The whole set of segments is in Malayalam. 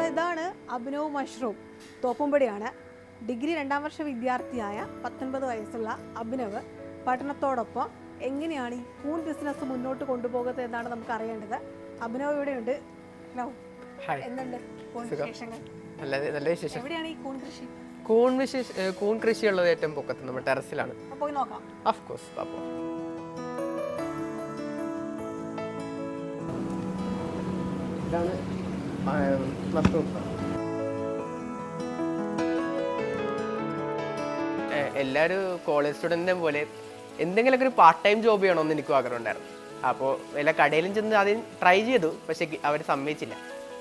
ഇതാണ് അഭിനവ് മഷ്റൂം. തോപ്പുംപടിയാണ്. ഡിഗ്രി 2ാം വർഷ വിദ്യാർത്ഥിയായ 19 വയസ്സുള്ള അഭിനവ് പഠനത്തോടൊപ്പം എങ്ങനെയാണ് ഈ കൂൺ ബിസിനസ് മുന്നോട്ട് കൊണ്ടുപോകുന്നത് എന്നാണ് നമുക്ക് അറിയേണ്ടത്. അഭിനവ് ഇവിടെയുണ്ട്. ഹലോ, എന്തുണ്ട് വിശേഷങ്ങൾ? നല്ല വിശേഷം. എവിടെയാണ് ഈ കൂൺ കൃഷി? കൂൺ കൃഷിയുള്ളത് ഏറ്റവും പൊക്കത്ത് നമ്മുടെ ടെറസിലാണ്. പോയി നോക്കാം. Of course. അപ്പോൾ ഇതാണ് മഷ്റൂം. എല്ലാവരും കോളേജ് സ്റ്റുഡൻറ്റിനെ പോലെ എന്തെങ്കിലുമൊക്കെ ഒരു പാർട്ട് ടൈം ജോബ് ചെയ്യണമെന്ന് എനിക്കും ആഗ്രഹം ഉണ്ടായിരുന്നു. അപ്പോൾ എല്ലാ കടയിലും ചെന്ന് ആദ്യം ട്രൈ ചെയ്തു, പക്ഷേ അവർ സമ്മതിച്ചില്ല.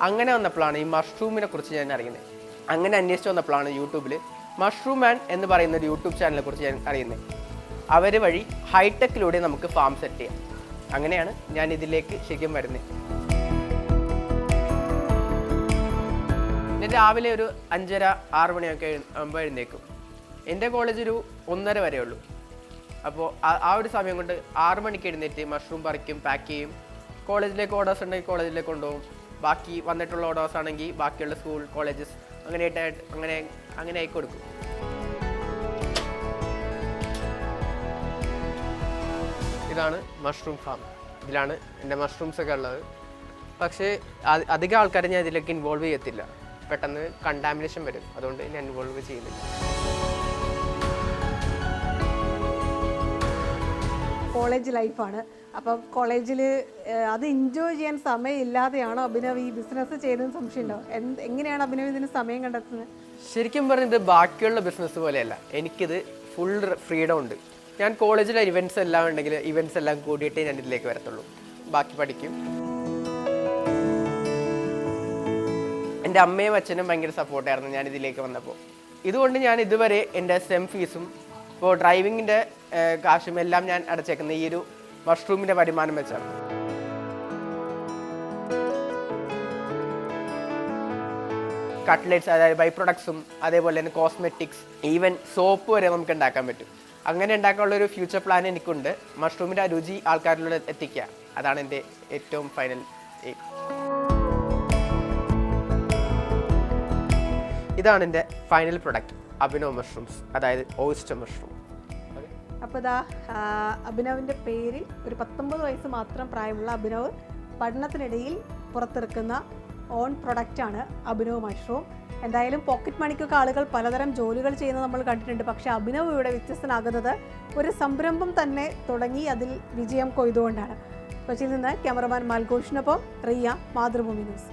അങ്ങനെ വന്നപ്പോഴാണ് ഈ മഷ്റൂമിനെ കുറിച്ച് ഞാൻ അറിയുന്നത്. അങ്ങനെ അന്വേഷിച്ച് വന്നപ്പോഴാണ് യൂട്യൂബിൽ മഷ്റൂം മാൻ എന്ന് പറയുന്ന ഒരു യൂട്യൂബ് ചാനലിനെ കുറിച്ച് ഞാൻ അറിയുന്നത്. അവർ വഴി ഹൈടെക്കിലൂടെ നമുക്ക് ഫാം സെറ്റ് ചെയ്യാം. അങ്ങനെയാണ് ഞാൻ ഇതിലേക്ക് ശരിക്കും വരുന്നത്. ഞാൻ രാവിലെ ഒരു 5:30-6 മണിയൊക്കെ ആകുമ്പോൾ എഴുന്നേക്കും. എൻ്റെ കോളേജ് ഒരു 1:30 വരെ ഉള്ളൂ. അപ്പോൾ ആ ഒരു സമയം കൊണ്ട് 6 മണിക്ക് എഴുന്നേറ്റ് മഷ്റൂം പറിക്കും, പാക്ക് ചെയ്യും. കോളേജിലേക്ക് ഓർഡേഴ്സ് ഉണ്ടെങ്കിൽ കോളേജിലേക്ക് കൊണ്ടുപോകും. ബാക്കി വന്നിട്ടുള്ള ഓർഡേഴ്സ് ആണെങ്കിൽ ബാക്കിയുള്ള സ്കൂൾ, കോളേജസ് അങ്ങനെ ആയി കൊടുക്കും. ഇതാണ് മഷ്റൂം ഫാം. ഇതിലാണ് എൻ്റെ മഷ്റൂംസ് ഒക്കെ ഉള്ളത്. പക്ഷേ അധികം ആൾക്കാരെ ഞാൻ ഇതിലേക്ക് ഇൻവോൾവ് ചെയ്യത്തില്ല. പെട്ടെന്ന് കണ്ടാമിനേഷൻ വരും. അതുകൊണ്ട് ഞാൻ ഇൻവോൾവ് ചെയ്യുന്നില്ല. കോളേജ് ലൈഫാണ്. അപ്പം കോളേജിൽ അത് എൻജോയ് ചെയ്യാൻ സമയമില്ലാതെയാണോ അഭിനവ് ഈ ബിസിനസ് ചെയ്തതെന്ന് സംശയമുണ്ടോ? എങ്ങനെയാണ് അഭിനവ് ഇതിന് സമയം കണ്ടെത്തുന്നത്? ശരിക്കും പറഞ്ഞത് ബാക്കിയുള്ള ബിസിനസ് പോലെയല്ല. എനിക്കിത് ഫുൾ ഫ്രീഡം ഉണ്ട്. ഞാൻ കോളേജിലെ ഇവൻറ്റ്സ് എല്ലാം ഉണ്ടെങ്കിൽ ഇവൻറ്റ്സ് എല്ലാം കൂടിയിട്ടേ ഞാൻ ഇതിലേക്ക് വരത്തുള്ളൂ. ബാക്കി പഠിക്കും. എൻ്റെ അമ്മയും അച്ഛനും ഭയങ്കര സപ്പോർട്ടായിരുന്നു ഞാൻ ഇതിലേക്ക് വന്നപ്പോൾ. ഇതുകൊണ്ട് ഞാൻ ഇതുവരെ എൻ്റെ സെം ഫീസും ഇപ്പോൾ ഡ്രൈവിങ്ങിൻ്റെ കാശും എല്ലാം ഞാൻ അടച്ചേക്കുന്ന ഈ ഒരു മഷ്റൂമിൻ്റെ വരുമാനം വെച്ചാണ്. കട്ട്ലെറ്റ്സ്, അതായത് ബൈ പ്രൊഡക്ട്സും അതേപോലെ തന്നെ കോസ്മെറ്റിക്സ്, ഈവൻ സോപ്പ് വരെ നമുക്ക് ഉണ്ടാക്കാൻ പറ്റും. അങ്ങനെ ഉണ്ടാക്കാനുള്ളൊരു ഫ്യൂച്ചർ പ്ലാൻ എനിക്കുണ്ട്. മഷ്റൂമിൻ്റെ ആ രുചി ആൾക്കാരിലൂടെ എത്തിക്കുക, അതാണ് എൻ്റെ ഏറ്റവും ഫൈനൽ എയിം. ഇതാണ് എൻ്റെ ഫൈനൽ പ്രൊഡക്റ്റ്, അഭിനവ് മഷ്റൂംസ്, അതായത് ഓയിസ്റ്റർ മഷ്റൂം. അപ്പോൾ ഇതാ അഭിനവിൻ്റെ പേരിൽ ഒരു 19 വയസ്സ് മാത്രം പ്രായമുള്ള അഭിനവ് പഠനത്തിനിടയിൽ പുറത്തിറക്കുന്ന ഓൺ പ്രൊഡക്റ്റാണ് അഭിനവ് മഷ്റൂം. എന്തായാലും പോക്കറ്റ് മണിക്കൊക്കെ ആളുകൾ പലതരം ജോലികൾ ചെയ്യുന്നത് നമ്മൾ കണ്ടിട്ടുണ്ട്. പക്ഷേ അഭിനവ് ഇവിടെ വ്യത്യസ്തനാകുന്നത് ഒരു സംരംഭം തന്നെ തുടങ്ങി അതിൽ വിജയം കൊയ്തുകൊണ്ടാണ്. കൊച്ചിയിൽ നിന്ന് ക്യാമറമാൻ മാൽഘോഷിനൊപ്പം റിയ, മാതൃഭൂമി ന്യൂസ്.